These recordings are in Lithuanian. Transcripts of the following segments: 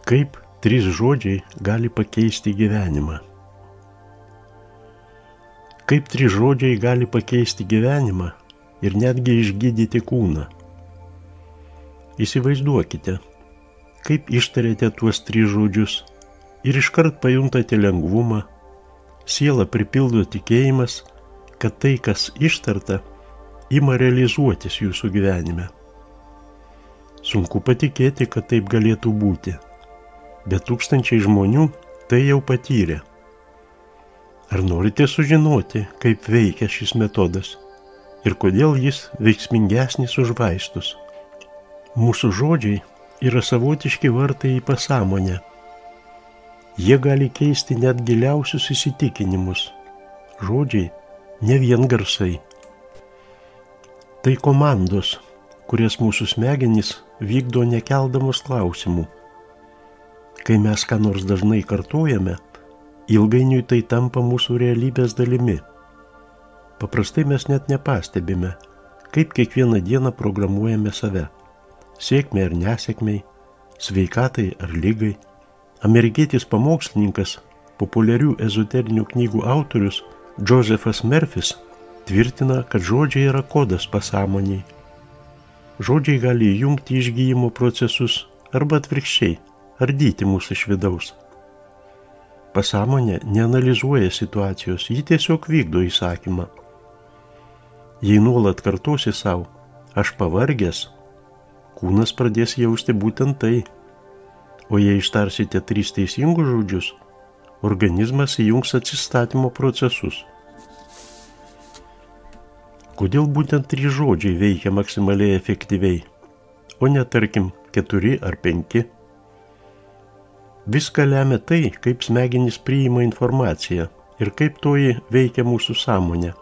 Kaip 3 žodžiai gali pakeisti gyvenimą? Kaip 3 žodžiai gali pakeisti gyvenimą ir netgi išgydyti kūną? Įsivaizduokite, kaip ištarėte tuos 3 žodžius ir iškart pajuntate lengvumą, sielą pripildo tikėjimas, kad tai, kas ištarta, ima realizuotis jūsų gyvenime. Sunku patikėti, kad taip galėtų būti, bet tūkstančiai žmonių tai jau patyrė. Ar norite sužinoti, kaip veikia šis metodas ir kodėl jis veiksmingesnis už vaistus? Mūsų žodžiai yra savotiški vartai į pasąmonę. Jie gali keisti net giliausius įsitikinimus. Žodžiai ne vien garsai. Tai komandos, kurias mūsų smegenys vykdo nekeldamos klausimų. Kai mes ką nors dažnai kartojame, ilgainiui tai tampa mūsų realybės dalimi. Paprastai mes net nepastebime, kaip kiekvieną dieną programuojame save. Sėkmei ar nesėkmei, sveikatai ar lygai. Amerikietis pamokslininkas, populiarių ezoterinių knygų autorius Joseph Murphys tvirtina, kad žodžiai yra kodas pasąmoniai. Žodžiai gali įjungti išgyjimo procesus arba atvirkščiai, ardyti mūsų iš vidaus. Pasąmonė neanalizuoja situacijos, ji tiesiog vykdo įsakymą. Jei nuolat kartosi savo, aš pavargęs, kūnas pradės jausti būtent tai. O jei ištarsite 3 teisingus žodžius, organizmas įjungs atsistatymo procesus. Kodėl būtent 3 žodžiai veikia maksimaliai efektyviai, o ne tarkim 4 ar 5? Viską lemia tai, kaip smegenys priima informaciją ir kaip toji veikia mūsų sąmonę.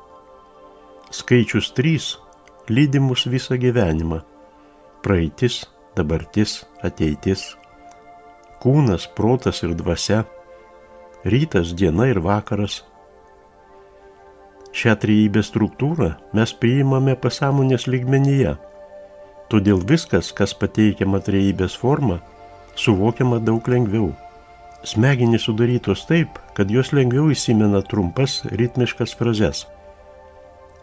Skaičius 3 lydi mus visą gyvenimą. Praeitis, dabartis, ateitis. Kūnas, protas ir dvasia. Rytas, diena ir vakaras. Šią trejybės struktūrą mes priimame pasąmonės lygmenyje. Todėl viskas, kas pateikiama trejybės forma, suvokiama daug lengviau. Smegenys sudarytos taip, kad jos lengviau įsimena trumpas ritmiškas frazes.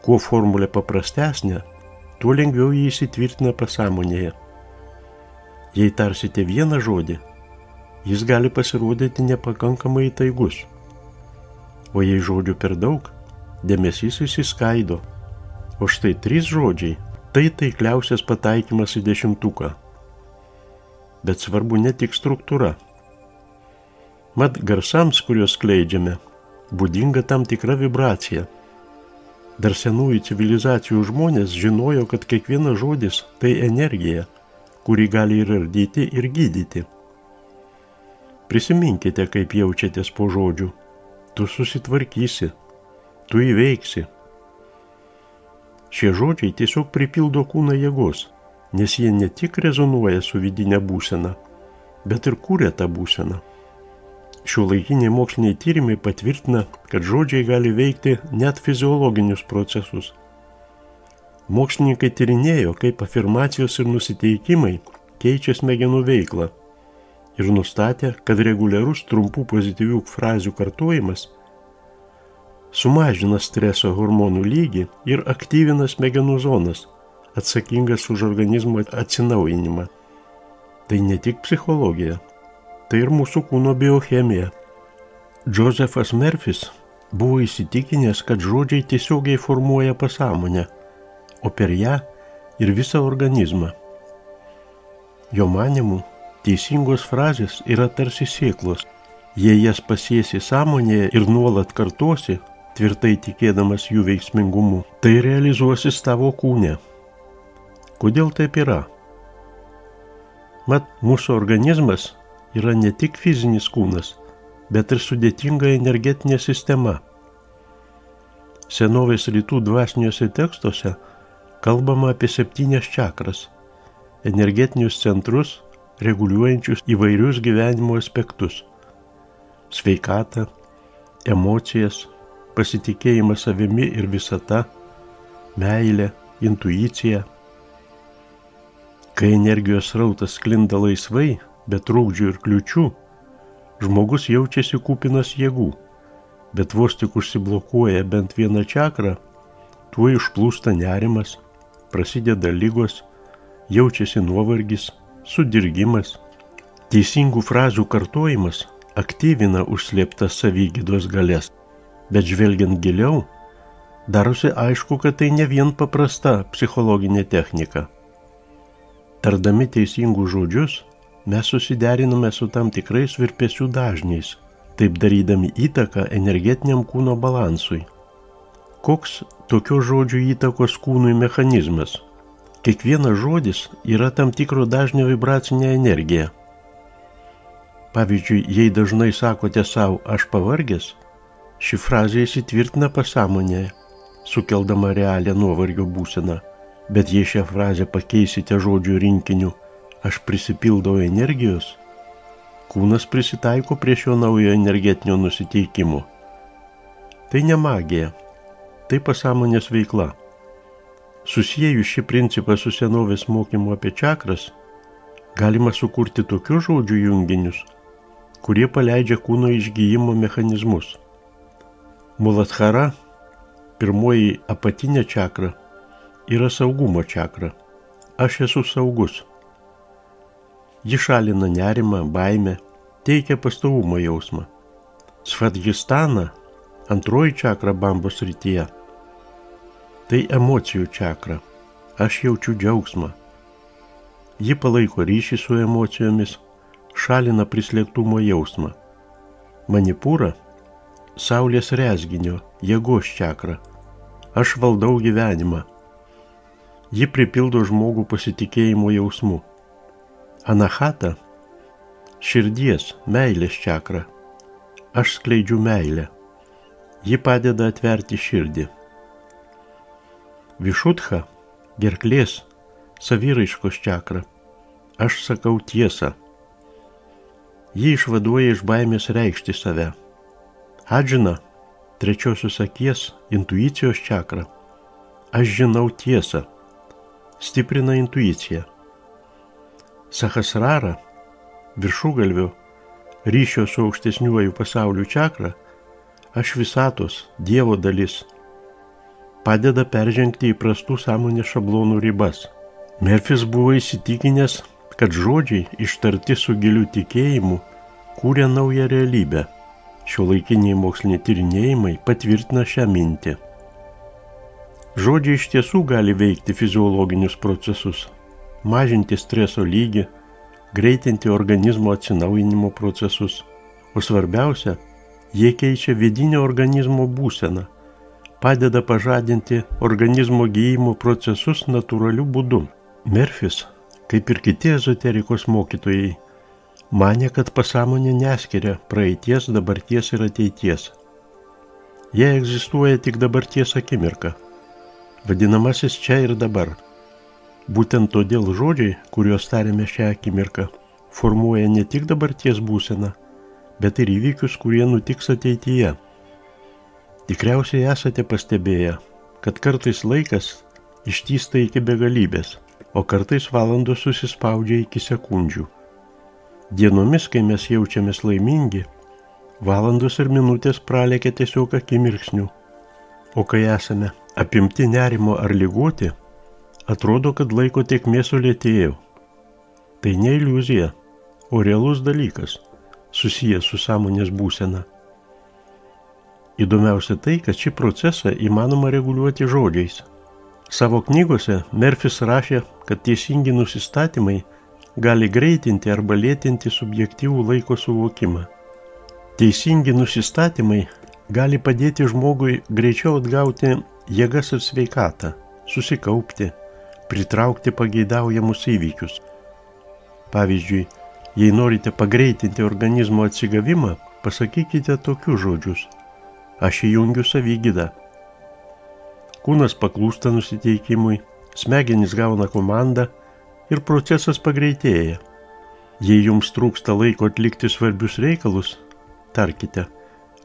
Kuo formulė paprastesnė, tuo lengviau jį įsitvirtina pasąmonėje. Jei tarsite vieną žodį, jis gali pasirodyti nepakankamai įtaigus. O jei žodžių per daug, dėmesys išsiskaido. O štai 3 žodžiai – tai taikliausias pataikymas į 10. Bet svarbu ne tik struktūra. Mat garsams, kuriuos skleidžiame, būdinga tam tikra vibracija. Dar senųjų civilizacijų žmonės žinojo, kad kiekvienas žodis – tai energija, kuri gali ir ardyti, ir gydyti. Prisiminkite, kaip jaučiatės po žodžių. Tu susitvarkysi, tu įveiksi. Šie žodžiai tiesiog pripildo kūną jėgos, nes jie ne tik rezonuoja su vidinė būsena, bet ir kūrė tą būseną. Šiuolaikiniai moksliniai tyrimai patvirtina, kad žodžiai gali veikti net fiziologinius procesus. Mokslininkai tyrinėjo, kaip afirmacijos ir nusiteikimai keičia smegenų veiklą ir nustatė, kad reguliarus trumpų pozityvių frazių kartojimas sumažina streso hormonų lygį ir aktyvina smegenų zonas, atsakingas už organizmo atsinaujinimą. Tai ne tik psichologija, tai ir mūsų kūno biochemija. Josephas Murphys buvo įsitikinęs, kad žodžiai tiesiogiai formuoja pasąmonę, o per ją ir visą organizmą. Jo manymu, teisingos frazės yra tarsi sėklos. Jei jas pasiesi sąmonėje ir nuolat kartosi, tvirtai tikėdamas jų veiksmingumu, tai realizuosis tavo kūne. Kodėl taip yra? Mat, mūsų organizmas yra ne tik fizinis kūnas, bet ir sudėtinga energetinė sistema. Senovės rytų dvasiniuose tekstuose kalbama apie 7 čakras, energetinius centrus, reguliuojančius įvairius gyvenimo aspektus – sveikatą, emocijas, pasitikėjimą savimi ir visata, meilę, intuiciją. Kai energijos srautas sklinda laisvai, be trukdžių ir kliučių, žmogus jaučiasi kupinas jėgų, bet vos tik užsiblokuoja bent vieną čakrą, tuo išplūsta nerimas, prasideda ligos, jaučiasi nuovargis, sudirgimas. Teisingų frazių kartojimas aktyvina užslėptas savigydos galias, bet žvelgiant giliau, darosi aišku, kad tai ne vien paprasta psichologinė technika. Tardami teisingus žodžius, mes susideriname su tam tikrais virpesių dažniais, taip darydami įtaką energetiniam kūno balansui. Koks tokio žodžių įtakos kūnui mechanizmas? Kiekvienas žodis yra tam tikro dažnio vibracinė energija. Pavyzdžiui, jei dažnai sakote savo aš pavargęs, ši frazė įsitvirtina pasąmonėje, sukeldama realią nuovargio būseną. Bet jei šią frazę pakeisite žodžių rinkiniu aš prisipildau energijos, kūnas prisitaiko prie šio naujo energetinio nusiteikimo. Tai ne magija, tai pasąmonės veikla. Susiejus šį principą su senovės mokymu apie čakras, galima sukurti tokius žodžių junginius, kurie paleidžia kūno išgyjimo mechanizmus. Muladhara, pirmoji apatinė čakra, yra saugumo čakra. Aš esu saugus. Ji šalina nerimą, baimę, teikia pastovumo jausmą. Svadhisthana, antroji čakra bambos srityje. Tai emocijų čakra. Aš jaučiu džiaugsmą. Ji palaiko ryšį su emocijomis, šalina prislėgtumo jausmą. Manipūra, saulės rezginio, jėgos čakra. Aš valdau gyvenimą. Ji pripildo žmogų pasitikėjimo jausmu. Anahata, širdies, meilės čakra. Aš skleidžiu meilę. Ji padeda atverti širdį. Višutha, gerklės, saviraiškos čakra. Aš sakau tiesą. Ji išvaduoja iš baimės reikšti save. Adžina, trečiosios akies, intuicijos čakra. Aš žinau tiesą. Stiprina intuiciją. Sahasrara, viršugalvio, ryšio su aukštesniuoju pasauliu čakra. Aš visatos, Dievo dalis. Padeda peržengti įprastų sąmonės šablonų ribas. Murphys buvo įsitikinęs, kad žodžiai ištarti su giliu tikėjimu kūrė naują realybę. Šiuolaikiniai moksliniai tyrinėjimai patvirtina šią mintį. Žodžiai iš tiesų gali veikti fiziologinius procesus, mažinti streso lygį, greitinti organizmo atsinaujinimo procesus, o svarbiausia, jie keičia vidinę organizmo būseną, padeda pažadinti organizmo gyjimo procesus natūraliu būdu. Murphys, kaip ir kiti ezoterikos mokytojai, manė, kad pasąmonė neskiria praeities, dabarties ir ateities. Jie egzistuoja tik dabarties akimirka, vadinamasis čia ir dabar. Būtent todėl žodžiai, kuriuos tariame šią akimirką, formuoja ne tik dabarties būseną, bet ir įvykius, kurie nutiks ateityje. Tikriausiai esate pastebėję, kad kartais laikas ištįsta iki begalybės, o kartais valandos susispaudžia iki sekundžių. Dienomis, kai mes jaučiamės laimingi, valandos ir minutės pralekia tiesiog akimirksniu, o kai esame apimti nerimo ar ligoti, atrodo, kad laiko tėkmė sulėtėjo. Tai ne iliuzija, o realus dalykas, susijęs su sąmonės būsena. Įdomiausia tai, kad šį procesą įmanoma reguliuoti žodžiais. Savo knygose Murphys rašė, kad teisingi nusistatymai gali greitinti arba lėtinti subjektyvų laiko suvokimą. Teisingi nusistatymai gali padėti žmogui greičiau atgauti jėgas ir sveikatą, susikaupti, pritraukti pageidaujamus įvykius. Pavyzdžiui, jei norite pagreitinti organizmo atsigavimą, pasakykite tokius žodžius. Aš įjungiu savigydą. Kūnas paklūsta nusiteikimui, smegenys gauna komandą ir procesas pagreitėja. Jei jums trūksta laiko atlikti svarbius reikalus, tarkite,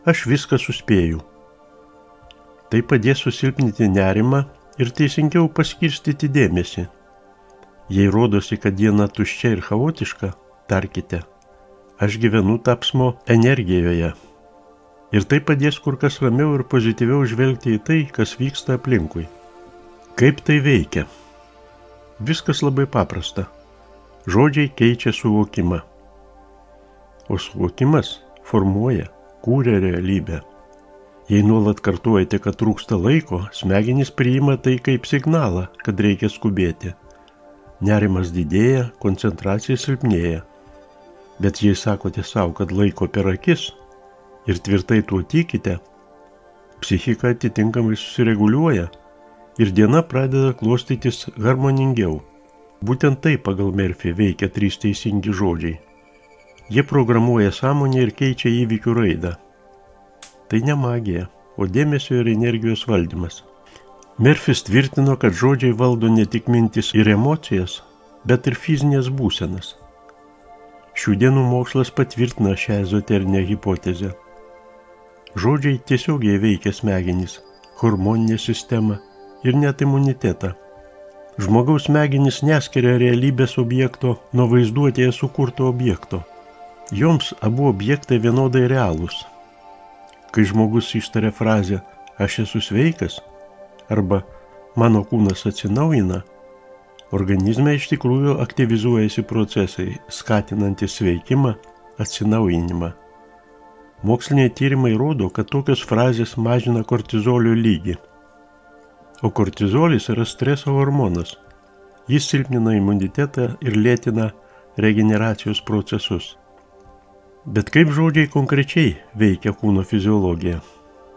aš viską suspėju. Tai padės susilpninti nerimą ir teisingiau paskirstyti dėmesį. Jei rodosi, kad diena tuščia ir chaotiška, tarkite, aš gyvenu tapsmo energijoje. Ir tai padės kur kas ramiau ir pozityviau žvelgti į tai, kas vyksta aplinkui. Kaip tai veikia? Viskas labai paprasta. Žodžiai keičia suvokimą. O suvokimas formuoja, kūrė realybę. Jei nuolat kartuojate, kad trūksta laiko, smegenys priima tai kaip signalą, kad reikia skubėti. Nerimas didėja, koncentracija silpnėja. Bet jei sakote savo, kad laiko per akis ir tvirtai tuo tikite, psichika atitinkamai susireguliuoja ir diena pradeda klostytis harmoningiau. Būtent tai pagal Murphy veikia 3 teisingi žodžiai. Jie programuoja sąmonę ir keičia įvykių raidą. Tai ne magija, o dėmesio ir energijos valdymas. Murphys tvirtino, kad žodžiai valdo ne tik mintis ir emocijas, bet ir fizinės būsenas. Šių dienų mokslas patvirtina šią ezoterinę hipotezę. Žodžiai tiesiogiai veikia smegenys, hormoninę sistemą ir net imunitetą. Žmogaus smegenys neskiria realybės objekto nuo vaizduotėje sukurto objekto. Joms abu objektai vienodai realūs. Kai žmogus ištaria frazę "aš esu sveikas" arba "mano kūnas atsinaujina", organizme iš tikrųjų aktyvizuojasi procesai, skatinantys sveikimą, atsinaujinimą. Moksliniai tyrimai rodo, kad tokios frazės mažina kortizolio lygį. O kortizolis yra streso hormonas. Jis silpnina imunitetą ir lėtina regeneracijos procesus. Bet kaip žodžiai konkrečiai veikia kūno fiziologiją?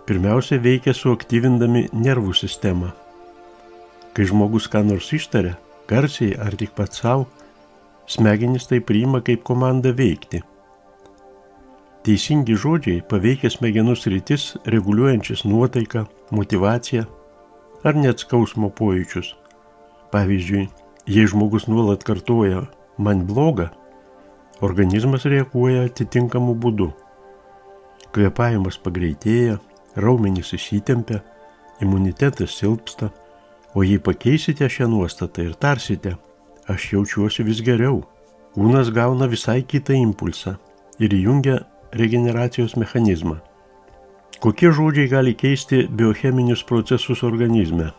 Pirmiausia, veikia suaktyvindami nervų sistemą. Kai žmogus ką nors ištaria, garsiai ar tik pats savo, smegenys tai priima kaip komandą veikti. Teisingi žodžiai paveikia smegenų sritis, reguliuojančias nuotaiką, motyvaciją ar net skausmo pojūčius. Pavyzdžiui, jei žmogus nuolat kartoja "man bloga", organizmas reaguoja atitinkamu būdu. Kvėpavimas pagreitėja, raumenys įsitempia, imunitetas silpsta, o jei pakeisite šią nuostatą ir tarsite "aš jaučiuosi vis geriau", kūnas gauna visai kitą impulsą ir įjungia regeneracijos mechanizmą. Kokie žodžiai gali keisti biocheminius procesus organizme?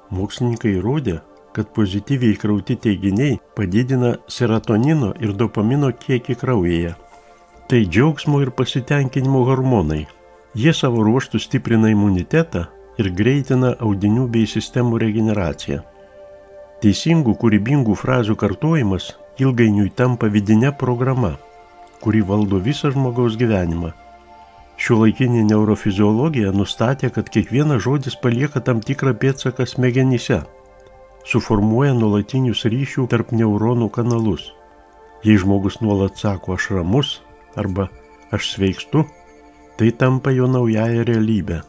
Mokslininkai įrodė, kad pozityviai įkrauti teiginiai padidina serotonino ir dopamino kiekį kraujyje. Tai džiaugsmo ir pasitenkinimo hormonai. Jie savo ruožtu stiprina imunitetą ir greitina audinių bei sistemų regeneraciją. Teisingų, kūrybingų frazių kartojimas ilgainiui tampa vidinė programa, kuri valdo visą žmogaus gyvenimą. Šiuolaikinė neurofiziologija nustatė, kad kiekvienas žodis palieka tam tikrą pėdsaką smegenyse, suformuoja nuolatinius ryšių tarp neuronų kanalus. Jei žmogus nuolat sako "aš ramus" arba "aš sveikstu", tai tampa jo naująja realybė.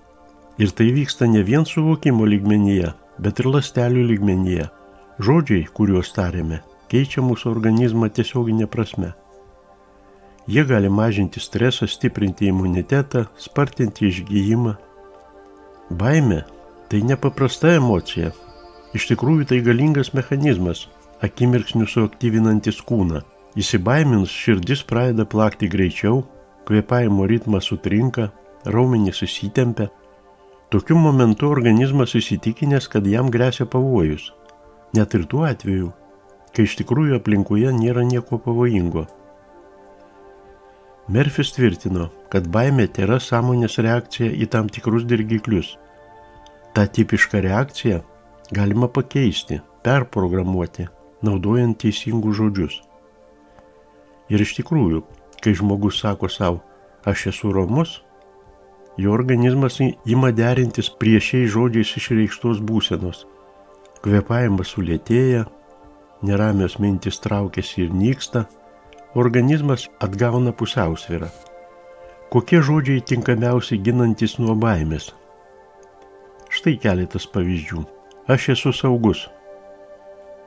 Ir tai vyksta ne vien suvokimo lygmenyje, bet ir ląstelių lygmenyje. Žodžiai, kuriuos tariame, keičia mūsų organizmą tiesioginė prasme. Jie gali mažinti stresą, stiprinti imunitetą, spartinti išgijimą. Baimė – tai nepaprasta emocija. Iš tikrųjų tai galingas mechanizmas, akimirksniu suaktyvinantis kūną. Įsibaiminus širdis pradeda plakti greičiau, kvėpavimo ritmas sutrinka, raumenys įsitempia. Tokiu momentu organizmas įsitikinęs, kad jam gresia pavojus. Net ir tuo atveju, kai iš tikrųjų aplinkoje nėra nieko pavojingo. Murphys tvirtino, kad baimė tėra sąmonės reakcija į tam tikrus dirgiklius. Ta tipiška reakcija galima pakeisti, perprogramuoti, naudojant teisingus žodžius. Ir iš tikrųjų, kai žmogus sako savo "aš esu ramus", jo organizmas ima derintis prie šiais žodžiais išreikštos būsenos. Kvėpavimas sulėtėja, neramios mintys traukiasi ir nyksta, organizmas atgauna pusiausvyrą. Kokie žodžiai tinkamiausi ginantis nuo baimės? Štai keletas pavyzdžių. Aš esu saugus.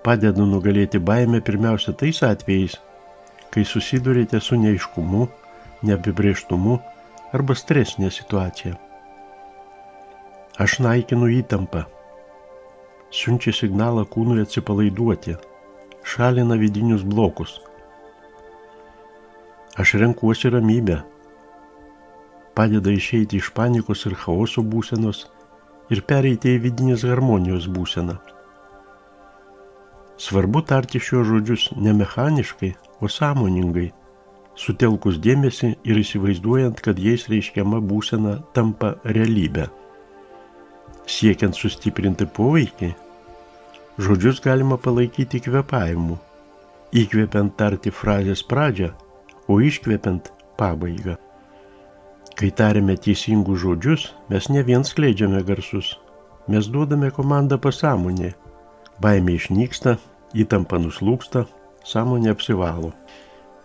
Padeda nugalėti baimę pirmiausia tais atvejais, kai susidurite su neaiškumu, neapibrėžtumu arba stresinė situacija. Aš naikinu įtampą. Siunčia signalą kūnui atsipalaiduoti. Šalina vidinius blokus. Aš renkuosi ramybę. Padeda išeiti iš panikos ir chaoso būsenos ir pereiti į vidinės harmonijos būseną. Svarbu tarti šios žodžius ne mechaniškai, o sąmoningai, sutelkus dėmesį ir įsivaizduojant, kad jais reiškiama būsena tampa realybė. Siekiant sustiprinti poveikį, žodžius galima palaikyti kvėpavimu, įkvepiant tarti frazės pradžią, o iškvepiant pabaigą. Kai tariame teisingus žodžius, mes ne vien skleidžiame garsus, mes duodame komandą pasąmonė. Baimė išnyksta, įtampa nuslūksta, sąmonė apsivalo.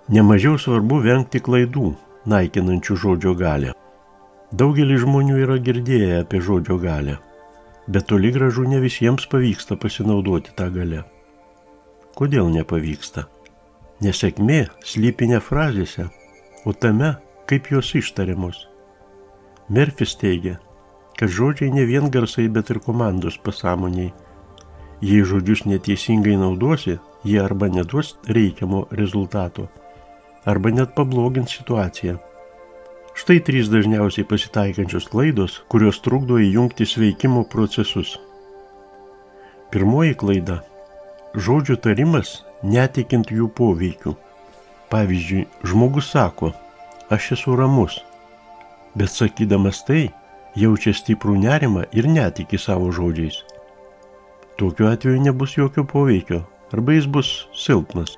Nemažiau svarbu vengti klaidų, naikinančių žodžio galią. Daugelis žmonių yra girdėję apie žodžio galią, bet toli gražu ne visiems pavyksta pasinaudoti tą galią. Kodėl nepavyksta? Nesėkmė slypi ne frazėse, o tame, kaip jos ištariamos. Murphys teigia, kad žodžiai ne vien garsai, bet ir komandos pasąmoniai. Jei žodžius neteisingai naudosi, jie arba neduos reikiamo rezultato, arba net pablogins situaciją. Štai 3 dažniausiai pasitaikančios klaidos, kurios trukdo įjungti sveikimo procesus. Pirmoji klaida – žodžių tarimas netikint jų poveikių. Pavyzdžiui, žmogus sako, aš esu ramus, bet sakydamas tai, jaučia stiprų nerimą ir netiki savo žodžiais. Tokiu atveju nebus jokio poveikio, arba jis bus silpnas.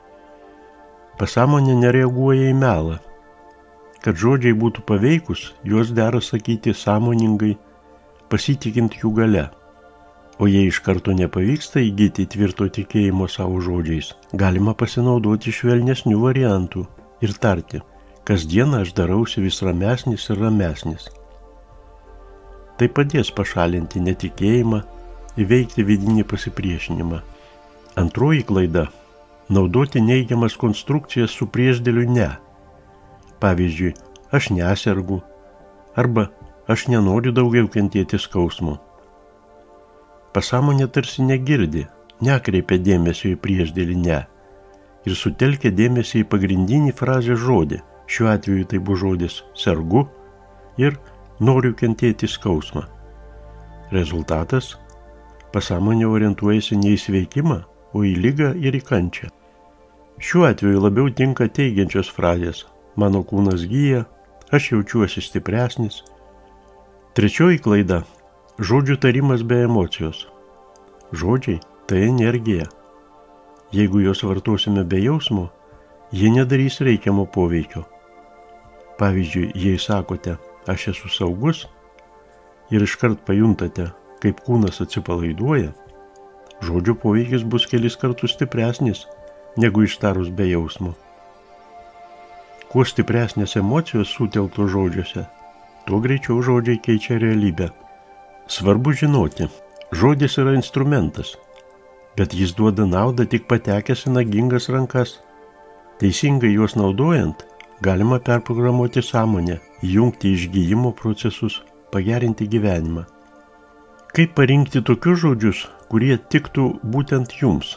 Pasąmonė nereaguoja į melą. Kad žodžiai būtų paveikus, juos dera sakyti sąmoningai, pasitikint jų gale. O jei iš karto nepavyksta įgyti tvirto tikėjimo savo žodžiais, galima pasinaudoti švelnesnių variantų ir tarti, kasdieną aš darausi vis ramesnis ir ramesnis. Tai padės pašalinti netikėjimą, įveikti vidinį pasipriešinimą. Antroji klaida – naudoti neigiamas konstrukcijas su priešdėliu ne. Pavyzdžiui, aš nesergu, arba aš nenoriu daugiau kentėti skausmo. Pasąmonė tarsi negirdi, nekreipia dėmesio į priešdėlį ne ir sutelkia dėmesį į pagrindinį frazės žodį, šiuo atveju tai bus žodis sergu ir noriu kentėti skausmą. Rezultatas – pasąmonė orientuojasi ne į sveikimą, o į ligą ir į kančią. Šiuo atveju labiau tinka teigiančios frazės mano kūnas gyja, aš jaučiuosi stipresnis. Trečioji klaida – žodžių tarimas be emocijos. Žodžiai – tai energija. Jeigu juos vartosime be jausmo, jie nedarys reikiamo poveikio. Pavyzdžiui, jei sakote, aš esu saugus ir iškart pajuntate, kaip kūnas atsipalaiduoja, žodžio poveikis bus kelis kartus stipresnis, negu ištarus be jausmo. Kuo stipresnės emocijos sutelktos žodžiuose, tuo greičiau žodžiai keičia realybę. Svarbu žinoti, žodis yra instrumentas, bet jis duoda naudą tik patekęs į nagingas rankas. Teisingai juos naudojant, galima perprogramuoti sąmonę, įjungti išgijimo procesus, pagerinti gyvenimą. Kaip parinkti tokius žodžius, kurie tiktų būtent jums?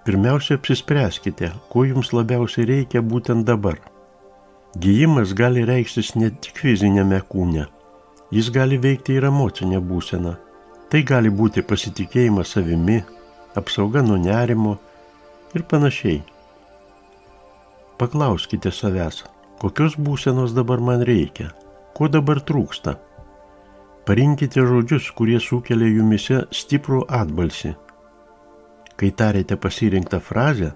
Pirmiausia, apsispręskite, ko jums labiausiai reikia būtent dabar. Gijimas gali reikštis ne tik fizinėme kūne. Jis gali veikti ir emocinę būseną. Tai gali būti pasitikėjimas savimi, apsauga nuo nerimo ir panašiai. Paklauskite savęs, kokios būsenos dabar man reikia, ko dabar trūksta. Parinkite žodžius, kurie sukelia jumise stiprų atbalsį. Kai tarėte pasirinktą frazę,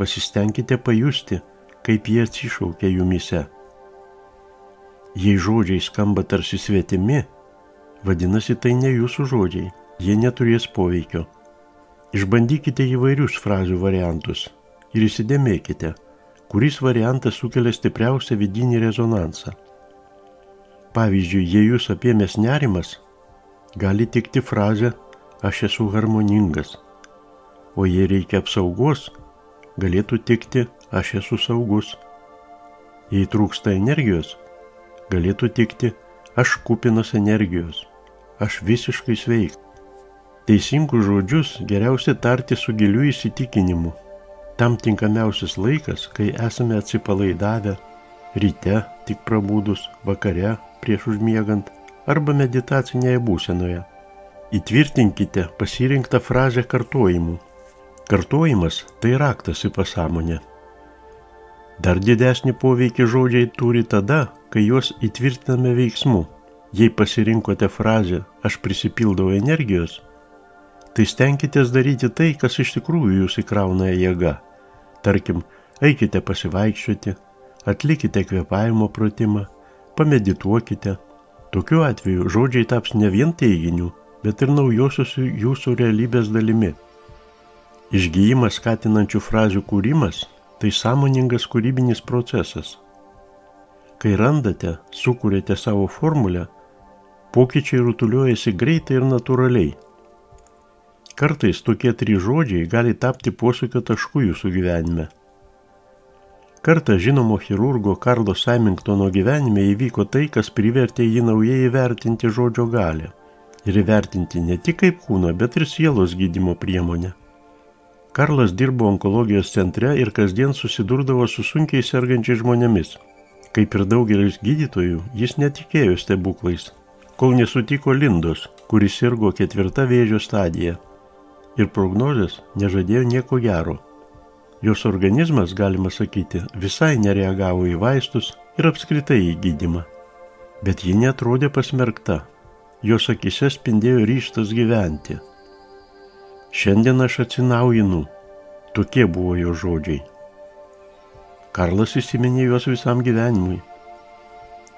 pasistengkite pajusti, kaip jie atsišaukia jumise. Jei žodžiai skamba tarsi svetimi, vadinasi tai ne jūsų žodžiai, jie neturės poveikio. Išbandykite įvairius frazių variantus ir įsidėmėkite, kuris variantas sukelia stipriausią vidinį rezonansą. Pavyzdžiui, jei jūs apėmęs nerimas, gali tikti frazę aš esu harmoningas, o jei reikia apsaugos, galėtų tikti aš esu saugus. Jei trūksta energijos, galėtų tikti aš kupinas energijos, aš visiškai sveikas. Teisingus žodžius geriausia tarti su giliu įsitikinimu. Tam tinkamiausias laikas, kai esame atsipalaidavę, ryte tik prabudus, vakare prieš užmiegant arba meditacinėje būsenoje. Įtvirtinkite pasirinktą frazę kartojimu. Kartojimas tai raktas į pasąmonę. Dar didesnį poveikį žodžiai turi tada, kai juos įtvirtiname veiksmu. Jei pasirinkote frazę "aš prisipildau energijos", tai stenkitės daryti tai, kas iš tikrųjų jūs įkrauna jėga. Tarkim, eikite pasivaikščioti, atlikite kvėpavimo pratimą, pamedituokite. Tokiu atveju žodžiai taps ne vien teiginiu, bet ir naujosios jūsų realybės dalimi. Išgijimą skatinančių frazių kūrimas – tai sąmoningas kūrybinis procesas. Kai randate, sukūrėte savo formulę, pokyčiai rutuliuojasi greitai ir natūraliai. Kartais tokie 3 žodžiai gali tapti posūkio tašku jūsų gyvenime. Kartą žinomo chirurgo Karlo Symingtono gyvenime įvyko tai, kas privertė jį naujai įvertinti žodžio galią. Ir įvertinti ne tik kaip kūno, bet ir sielos gydymo priemonę. Karlas dirbo onkologijos centre ir kasdien susidurdavo su sunkiai sergančiais žmonėmis. Kaip ir daugelis gydytojų, jis netikėjo stebuklais, kol nesutiko Lindos, kuris sirgo 4. vėžio stadija. Ir prognozės nežadėjo nieko gero. Jos organizmas, galima sakyti, visai nereagavo į vaistus ir apskritai į gydymą. Bet ji neatrodė pasmerkta. Jos akise spindėjo ryžtas gyventi. Šiandien aš atsinaujinu. Tokie buvo jo žodžiai. Karlas įsiminė juos visam gyvenimui.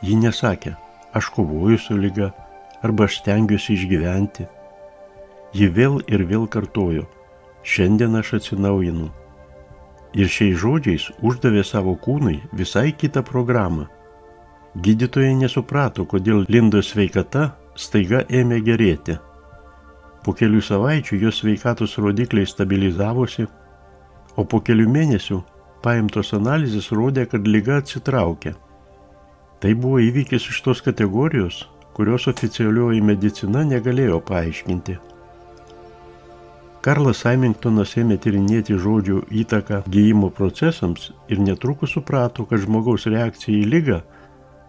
Ji nesakė, aš kovoju su liga, arba aš stengiuosi išgyventi. Ji vėl ir vėl kartojo, šiandien aš atsinaujinu. Ir šiais žodžiais uždavė savo kūnui visai kitą programą. Gydytojai nesuprato, kodėl Lindos sveikata staiga ėmė gerėti. Po kelių savaičių jos sveikatos rodikliai stabilizavosi, o po kelių mėnesių paimtos analizės rodė, kad liga atsitraukė. Tai buvo įvykis iš tos kategorijos, kurios oficialioji medicina negalėjo paaiškinti. Karlas Symingtonas ėmė tyrinėti žodžių įtaką gijimo procesams ir netrukus suprato, kad žmogaus reakcija į ligą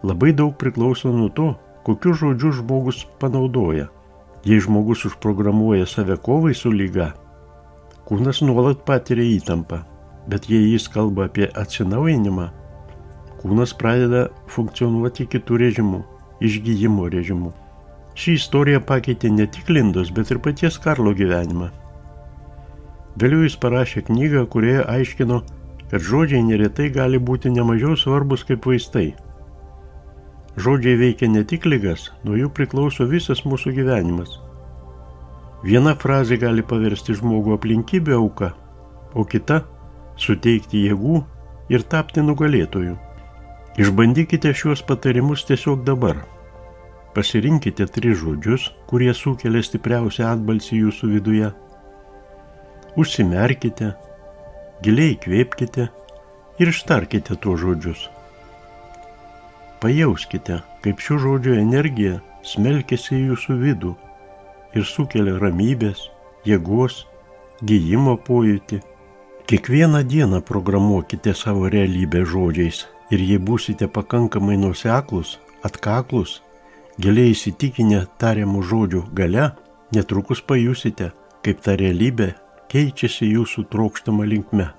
labai daug priklauso nuo to, kokius žodžius žmogus panaudoja. Jei žmogus užprogramuoja save kovai su liga, kūnas nuolat patiria įtampą, bet jei jis kalba apie atsinaujinimą, kūnas pradeda funkcionuoti kitų režimų, išgijimo režimu. Ši istorija pakeitė ne tik Lindos, bet ir paties Karlo gyvenimą. Vėliau jis parašė knygą, kurioje aiškino, kad žodžiai neretai gali būti nemažiau svarbus kaip vaistai. Žodžiai veikia ne tik ligas, nuo jų priklauso visas mūsų gyvenimas. Viena frazė gali paversti žmogų aplinkybių auka, o kita – suteikti jėgų ir tapti nugalėtoju. Išbandykite šiuos patarimus tiesiog dabar. Pasirinkite 3 žodžius, kurie sukelia stipriausią atbalsį jūsų viduje. Užsimerkite, giliai įkvėpkite ir ištarkite tuos žodžius. Pajauskite, kaip šių žodžių energija smelkiasi į jūsų vidų ir sukelia ramybės, jėgos, gijimo pojūtį. Kiekvieną dieną programuokite savo realybę žodžiais ir jei būsite pakankamai nuoseklūs, atkaklūs, giliai įsitikinę tariamų žodžių galia, netrukus pajusite, kaip ta realybė keičiasi jūsų trokštama linkme.